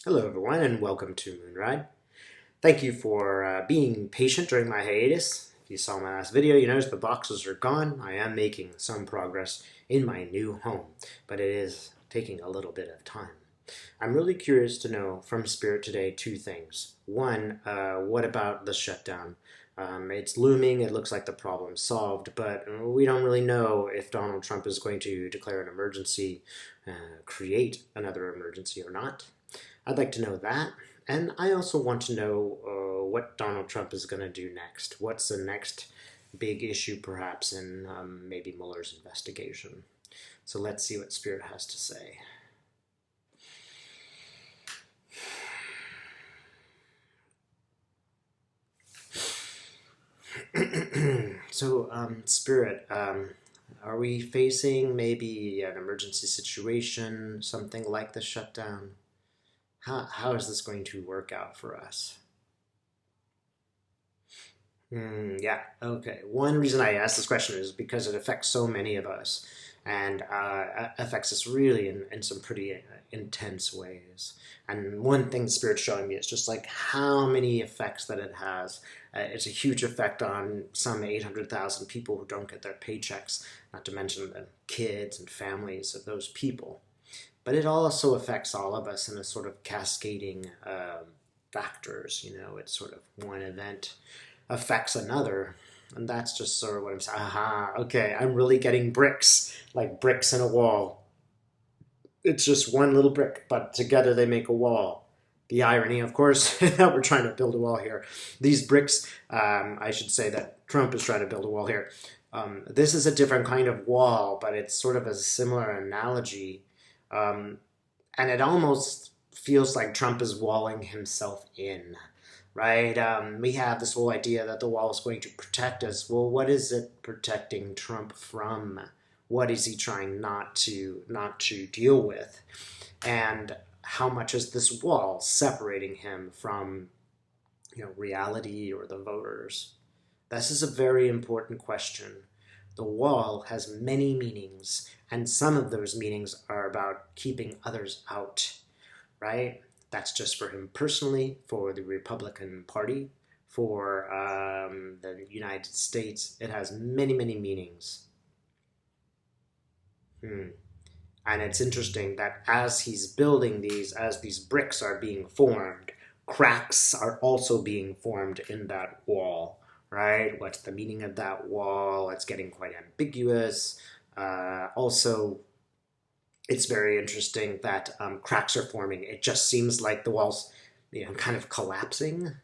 Hello everyone and welcome to Moonride. Thank you for being patient during my hiatus. If you saw my last video, you noticed the boxes are gone. I am making some progress in my new home, but it is taking a little bit of time. I'm really curious to know from Spirit today two things. One, what about the shutdown? It's looming, it looks like the problem's solved, but we don't really know if Donald Trump is going to declare an emergency, create another emergency or not. I'd like to know that. And I also want to know what Donald Trump is going to do next. What's the next big issue, perhaps, in maybe Mueller's investigation? So let's see what Spirit has to say. So, Spirit, are we facing maybe an emergency situation, something like the shutdown? How is this going to work out for us? Yeah, okay. One reason I ask this question is because it affects so many of us and affects us really in some pretty intense ways. And one thing the Spirit's showing me is just like how many effects that it has. It's a huge effect on some 800,000 people who don't get their paychecks, not to mention the kids and families of those people. But it also affects all of us in a sort of cascading factors. You know, it's sort of one event affects another. And that's just sort of what I'm saying. Aha, okay, I'm really getting bricks, like bricks in a wall. It's just one little brick, but together they make a wall. The irony, of course, that we're trying to build a wall here. These bricks, I should say that Trump is trying to build a wall here. This is a different kind of wall, but it's sort of a similar analogy. And it almost feels like Trump is walling himself in, right? We have this whole idea that the wall is going to protect us. Well, what is it protecting Trump from? What is he trying not to deal with? And how much is this wall separating him from, reality or the voters? This is a very important question. The wall has many meanings, and some of those meanings are about keeping others out, right? That's just for him personally, for the Republican Party, for the United States. It has many, many meanings. And it's interesting that as he's building these, as these bricks are being formed, cracks are also being formed in that wall, right? What's the meaning of that wall? It's getting quite ambiguous. Also, it's very interesting that cracks are forming. It just seems like the wall's, kind of collapsing.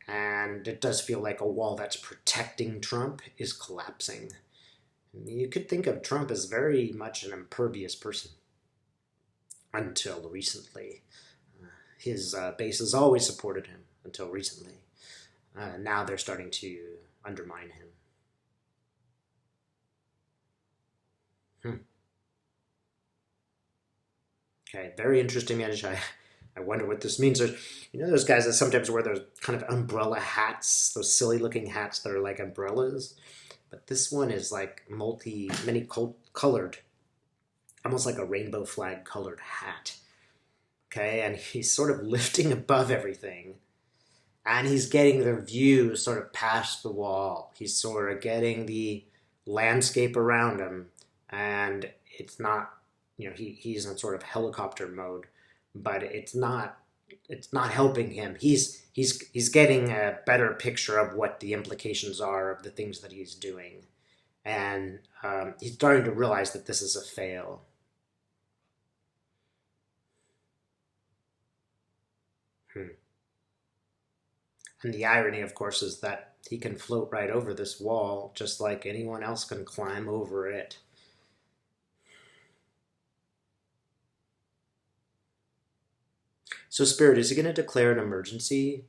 And it does feel like a wall that's protecting Trump is collapsing. You could think of Trump as very much an impervious person until recently. His base has always supported him until recently. Now they're starting to undermine him. Okay, very interesting image. I wonder what this means. There's, those guys that sometimes wear those kind of umbrella hats, those silly looking hats that are like umbrellas. But this one is like many colored, almost like a rainbow flag colored hat. Okay, and he's sort of lifting above everything. And he's getting the view sort of past the wall. He's sort of getting the landscape around him. And it's not, he's in sort of helicopter mode, but it's not helping him. He's getting a better picture of what the implications are of the things that he's doing, and he's starting to realize that this is a fail. And the irony, of course, is that he can float right over this wall just like anyone else can climb over it. So, Spirit, is he going to declare an emergency?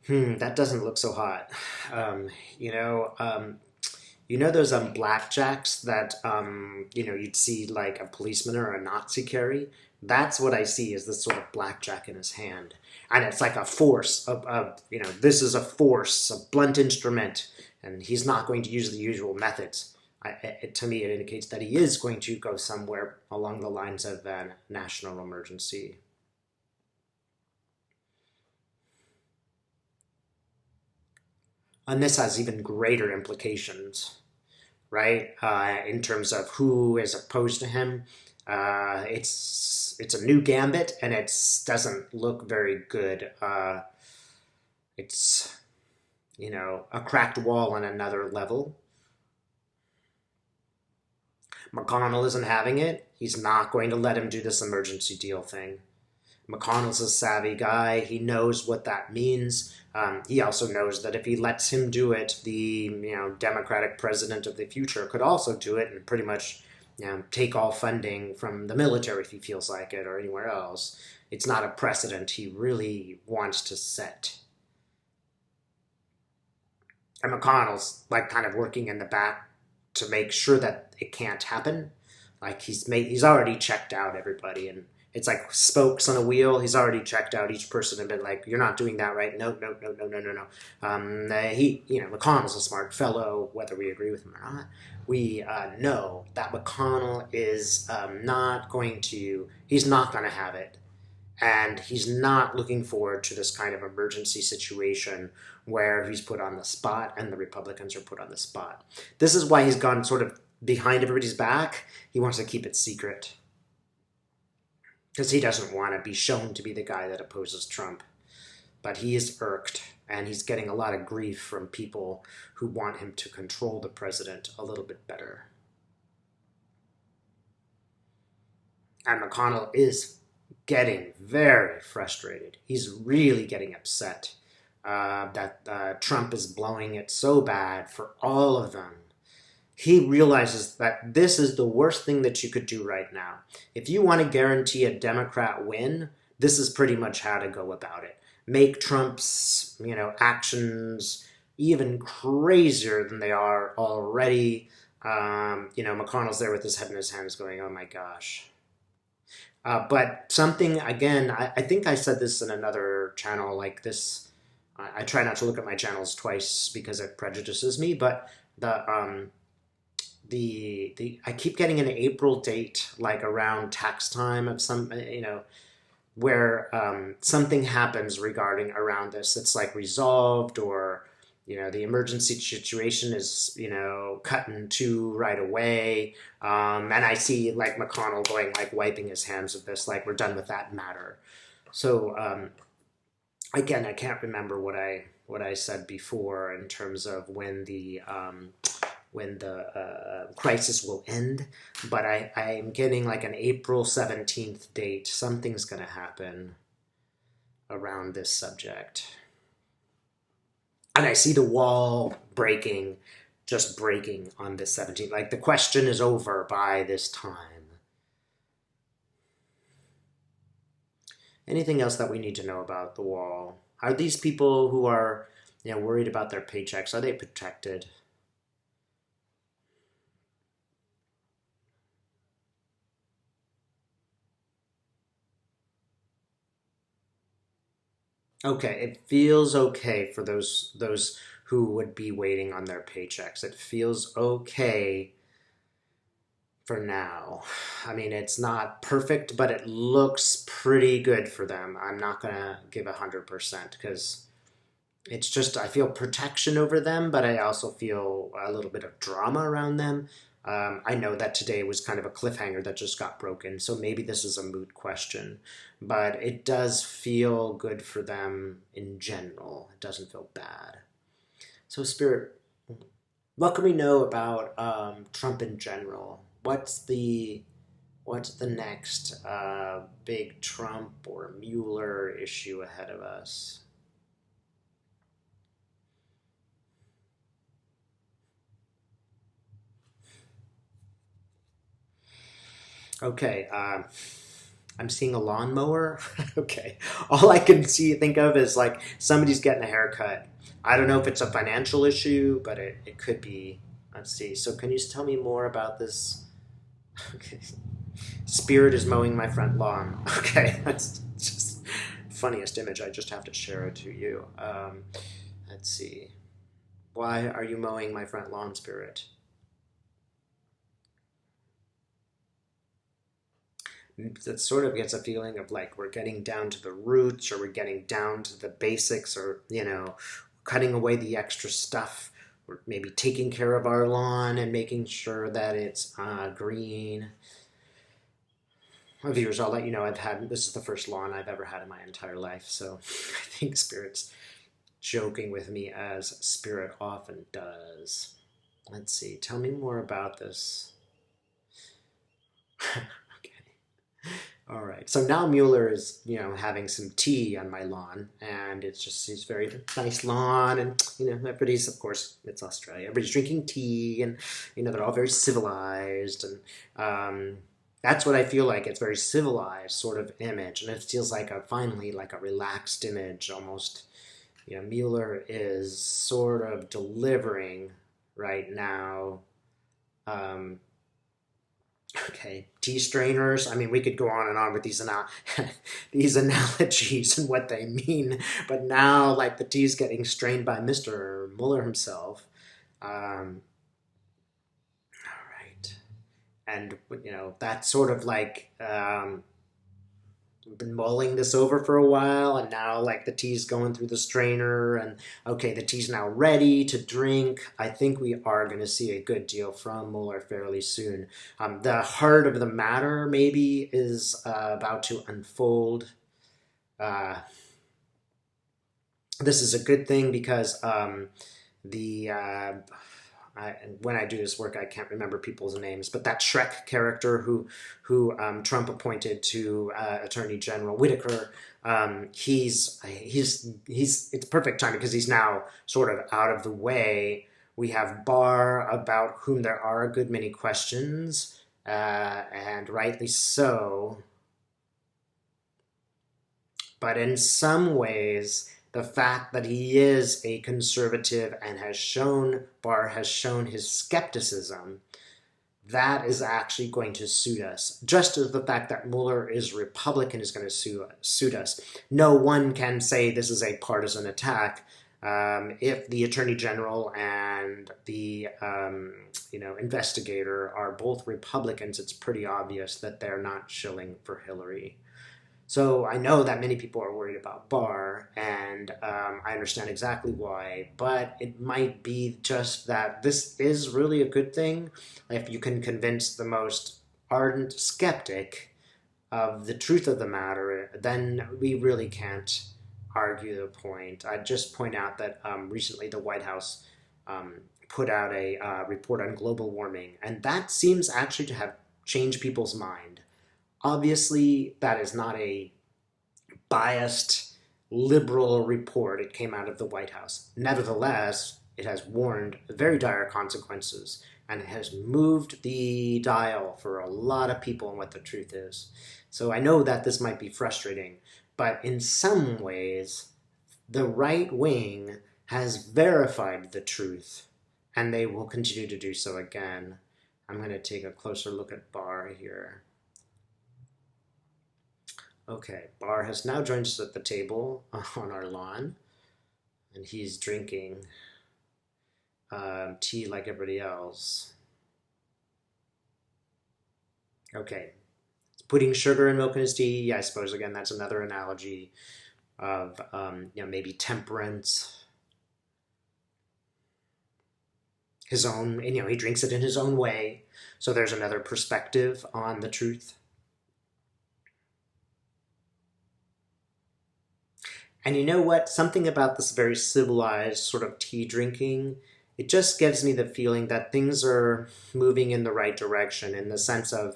That doesn't look so hot. Um, you know, um, those blackjacks that you'd see like a policeman or a Nazi carry. That's what I see is this sort of blackjack in his hand, and it's like a force of this is a force, a blunt instrument, and he's not going to use the usual methods. to me, it indicates that he is going to go somewhere along the lines of a national emergency. And this has even greater implications, right? In terms of who is opposed to him. It's a new gambit, and it doesn't look very good. It's, a cracked wall on another level. McConnell isn't having it. He's not going to let him do this emergency deal thing. McConnell's a savvy guy. He knows what that means. He also knows that if he lets him do it, the Democratic president of the future could also do it and pretty much take all funding from the military if he feels like it or anywhere else. It's not a precedent he really wants to set. And McConnell's kind of working in the back to make sure that it can't happen. He's already checked out everybody, and it's like spokes on a wheel. He's already checked out each person and been like, "You're not doing that right. No, no, no, no, no, no, no." McConnell's a smart fellow, whether we agree with him or not. We know that McConnell is not going to. He's not going to have it, and he's not looking forward to this kind of emergency situation where he's put on the spot and the Republicans are put on the spot. This is why he's gone sort of behind everybody's back. He wants to keep it secret, because he doesn't want to be shown to be the guy that opposes Trump. But he is irked, and he's getting a lot of grief from people who want him to control the president a little bit better. And McConnell is getting very frustrated. He's really getting upset that Trump is blowing it so bad for all of them. He realizes that this is the worst thing that you could do right now. If you want to guarantee a Democrat win, this is pretty much how to go about it. Make Trump's, actions even crazier than they are already. McConnell's there with his head in his hands going, "Oh my gosh." But something, again, I think I said this in another channel like this. I try not to look at my channels twice because it prejudices me, but I keep getting an April date, like around tax time of some, where something happens regarding around this. It's like resolved, or, the emergency situation is, cut in two right away. And I see like McConnell going, like wiping his hands with this, like we're done with that matter. So, again, I can't remember what I said before in terms of when the crisis will end, but I'm getting like an April 17th date. Something's going to happen around this subject. And I see the wall just breaking on the 17th. Like the question is over by this time. Anything else that we need to know about the wall? Are these people who are, worried about their paychecks, are they protected? Okay, it feels okay for those who would be waiting on their paychecks. It feels okay for now. I mean, it's not perfect, but it looks pretty good for them. I'm not gonna give 100% because it's just, I feel protection over them, but I also feel a little bit of drama around them. I know that today was kind of a cliffhanger that just got broken, so maybe this is a moot question, but it does feel good for them in general. It doesn't feel bad. So, Spirit, what can we know about Trump in general? What's the next big Trump or Mueller issue ahead of us? Okay, I'm seeing a lawnmower. Okay, all I can think of is like somebody's getting a haircut. I don't know if it's a financial issue, but it could be. Let's see. So can you tell me more about this? Okay, Spirit is mowing my front lawn. Okay, that's just funniest image. I just have to share it to you. Let's see. Why are you mowing my front lawn, Spirit? It sort of gets a feeling of like we're getting down to the roots, or we're getting down to the basics, or cutting away the extra stuff. We're maybe taking care of our lawn and making sure that it's green. Viewers, I'll let you know this is the first lawn I've ever had in my entire life, so I think Spirit's joking with me, as Spirit often does. Let's see, tell me more about this. Okay. All right. So now Mueller is, having some tea on my lawn, and he's very nice lawn, and everybody's, of course, it's Australia. Everybody's drinking tea, and they're all very civilized, and that's what I feel like. It's very civilized sort of image, and it feels like finally like a relaxed image almost. Mueller is sort of delivering right now. Okay, tea strainers. I mean, we could go on and on with these these analogies and what they mean, but now, like, the tea's getting strained by Mr. Mueller himself. All right, and that's sort of like we've been mulling this over for a while, and now like the tea's going through the strainer, and okay, the tea's now ready to drink. I think we are going to see a good deal from Mueller fairly soon. The heart of the matter maybe is about to unfold. This is a good thing because when I do this work, I can't remember people's names, but that Shrek character who Trump appointed to Attorney General Whitaker, it's perfect timing because he's now sort of out of the way. We have Barr, about whom there are a good many questions, and rightly so. But in some ways, the fact that he is a conservative and Barr has shown his skepticism, that is actually going to suit us. Just as the fact that Mueller is Republican is going to suit us. No one can say this is a partisan attack. If the Attorney General and the investigator are both Republicans, it's pretty obvious that they're not shilling for Hillary. So I know that many people are worried about Barr, and I understand exactly why, but it might be just that this is really a good thing. If you can convince the most ardent skeptic of the truth of the matter, then we really can't argue the point. I'd just point out that recently the White House put out a report on global warming, and that seems actually to have changed people's mind. Obviously, that is not a biased liberal report. It came out of the White House. Nevertheless, it has warned very dire consequences, and it has moved the dial for a lot of people on what the truth is. So I know that this might be frustrating, but in some ways, the right wing has verified the truth, and they will continue to do so again. I'm going to take a closer look at Barr here. Okay, Barr has now joined us at the table on our lawn, and he's drinking tea like everybody else. Okay, putting sugar and milk in his tea. Yeah, I suppose again that's another analogy of maybe temperance. His own, he drinks it in his own way. So there's another perspective on the truth. And you know what? Something about this very civilized sort of tea drinking, it just gives me the feeling that things are moving in the right direction, in the sense of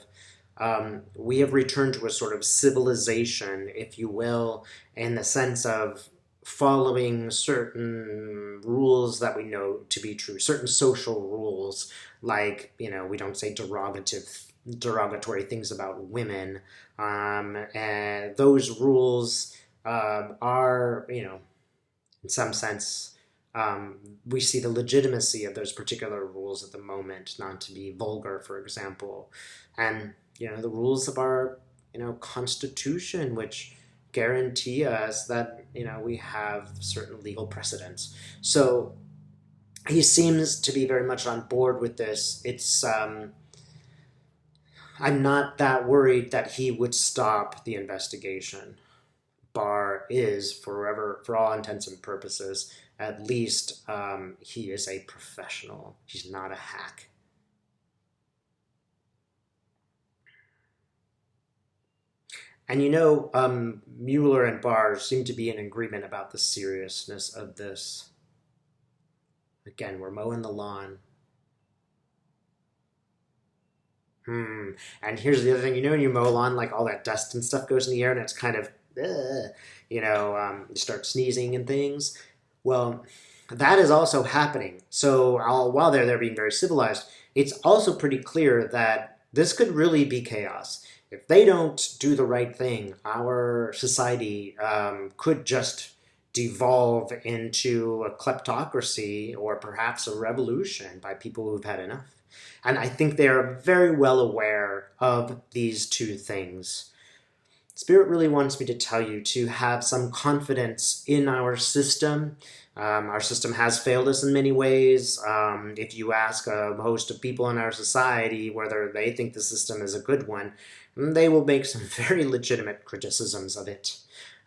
we have returned to a sort of civilization, if you will, in the sense of following certain rules that we know to be true, certain social rules, like, we don't say derogatory things about women. And those rules are, in some sense, we see the legitimacy of those particular rules at the moment, not to be vulgar, for example. And, the rules of our, Constitution, which guarantee us that, we have certain legal precedents. So he seems to be very much on board with this. It's, I'm not that worried that he would stop the investigation. Barr is forever, for all intents and purposes, at least he is a professional. He's not a hack. And Mueller and Barr seem to be in agreement about the seriousness of this. Again, we're mowing the lawn. And here's the other thing, when you mow a lawn, like all that dust and stuff goes in the air, and it's kind of, you start sneezing and things. Well, that is also happening. So while they're being very civilized, it's also pretty clear that this could really be chaos. If they don't do the right thing, our society could just devolve into a kleptocracy or perhaps a revolution by people who've had enough. And I think they are very well aware of these two things. Spirit really wants me to tell you to have some confidence in our system. Our system has failed us in many ways. If you ask a host of people in our society whether they think the system is a good one, they will make some very legitimate criticisms of it.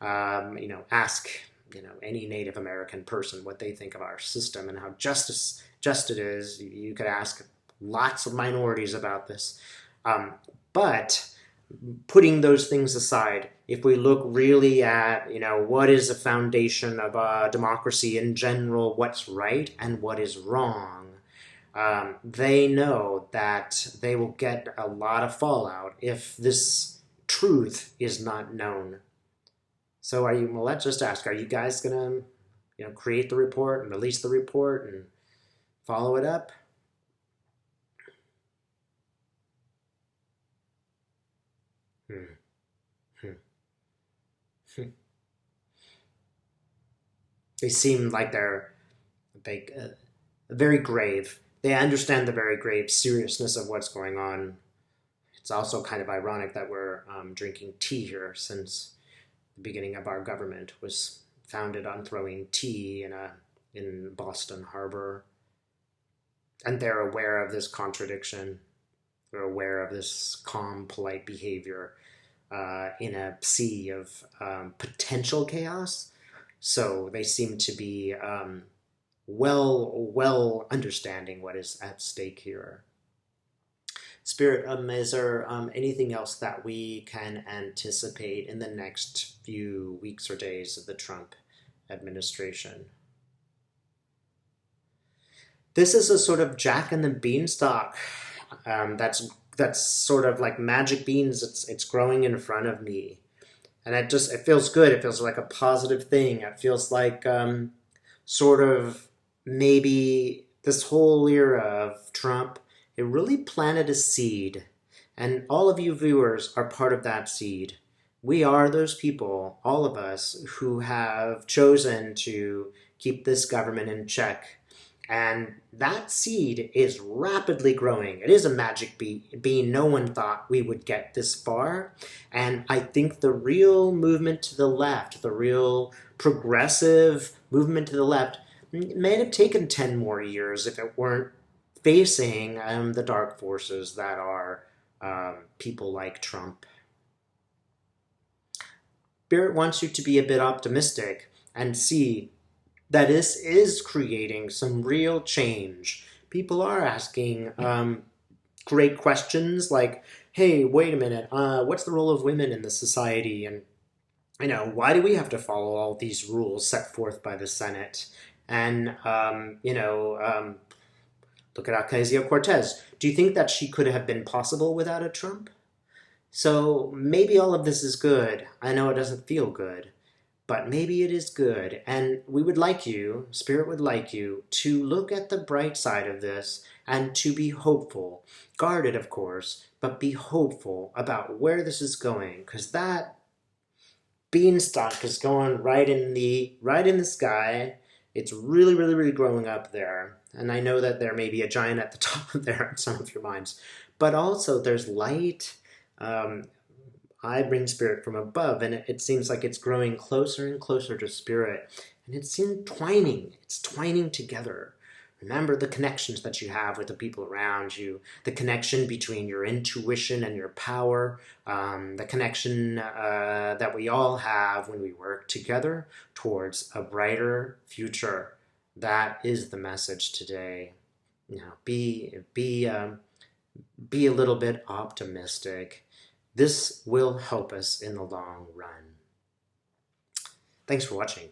Ask any Native American person what they think of our system and how just it is. You could ask lots of minorities about this. But putting those things aside, if we look really at, what is the foundation of democracy in general, what's right and what is wrong, they know that they will get a lot of fallout if this truth is not known. So let's just ask, are you guys going to, create the report and release the report and follow it up? They seem like they're very grave. They understand the very grave seriousness of what's going on. It's also kind of ironic that we're drinking tea here, since the beginning of our government was founded on throwing tea in Boston Harbor. And they're aware of this contradiction. They're aware of this calm, polite behavior in a sea of potential chaos. So they seem to be well understanding what is at stake here. Spirit, is there anything else that we can anticipate in the next few weeks or days of the Trump administration? This is a sort of Jack and the Beanstalk that's sort of like magic beans. It's growing in front of me. And it feels good. It feels like a positive thing. It feels like sort of maybe this whole era of Trump, it really planted a seed. And all of you viewers are part of that seed. We are those people, all of us, who have chosen to keep this government in check. And that seed is rapidly growing. It is a magic bean. No one thought we would get this far. And I think the real movement to the left, the real progressive movement to the left, may have taken 10 more years if it weren't facing the dark forces that are people like Trump. Spirit wants you to be a bit optimistic and see that this is creating some real change. People are asking great questions like, hey, wait a minute, what's the role of women in the society? And, why do we have to follow all these rules set forth by the Senate? And, look at Ocasio-Cortez. Do you think that she could have been possible without a Trump? So maybe all of this is good. I know it doesn't feel good. But maybe it is good, and we would like you, Spirit would like you, to look at the bright side of this and to be hopeful. Guarded, of course, but be hopeful about where this is going, because that beanstalk is going right in the sky. It's really, really, really growing up there. And I know that there may be a giant at the top of there in some of your minds. But also there's light. I bring Spirit from above, and it seems like it's growing closer and closer to Spirit. And it's entwining. It's twining together. Remember the connections that you have with the people around you, the connection between your intuition and your power, the connection that we all have when we work together towards a brighter future. That is the message today. Be a little bit optimistic. This will help us in the long run. Thanks for watching.